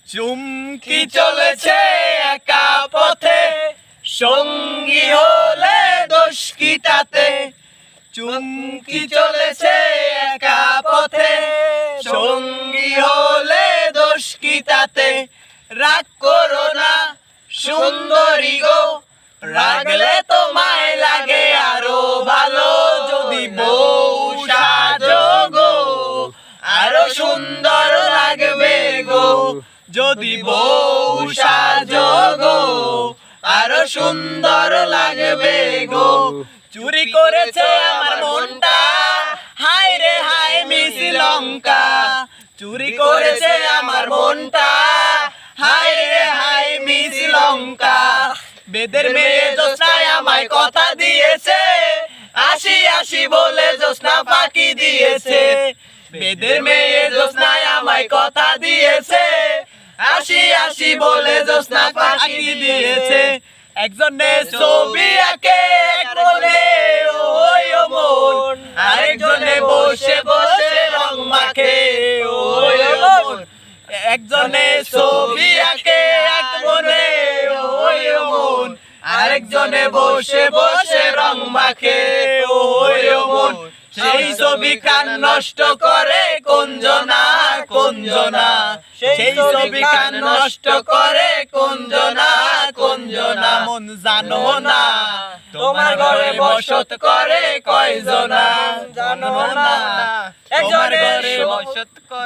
চুমকি চলেছে একা পথে, সঙ্গী হলে দোষ কি তাতে? চুমকি চলেছে একা পথে, সঙ্গী হলে দোষ কি তাতে? রাগ করো না সুন্দরী গো, রাগলে তোমায় লাগে আরো ভালো। যদি বউ সাজো গো, আরো সুন্দর লাগবে গো। যদি বউ সাজো গো, আরো সুন্দর লাগবে গো। চুরি করেছে আমার মনটা, হায় রে হায় মিস লঙ্কা। চুরি করেছে আমার মনটা, হায় রে হায় মিস লঙ্কা। বেদের মেয়ে জোৎস্নায় আমায় কথা দিয়েছে, আসি আসি বলে জোৎস্না ফাঁকি দিয়েছে। বেদের মেয়ে জোৎস্নায় আমায় কথা দিয়েছে, আসি আসি বলে জোৎস্না ফাঁকি দিয়েছে। একজনে ছবি আঁকে এক মনে ওই ও মন, আরেকজনে বসে বসে রং মাখে ওই ও মন। একজনে ছবি আঁকে এক মনে ওই ও মন, আরেকজনে বসে বসে রং মাখে ওই ও মন। সেই ছবি কান নষ্ট করে কোনজনা কোনজনা, সেই ছবি কান নষ্ট করে কোনজনা কোনজনা। মন জানো না তোমার ঘরে বসত করে কয়জনা, জানো না তোমার ঘরে বসত করে।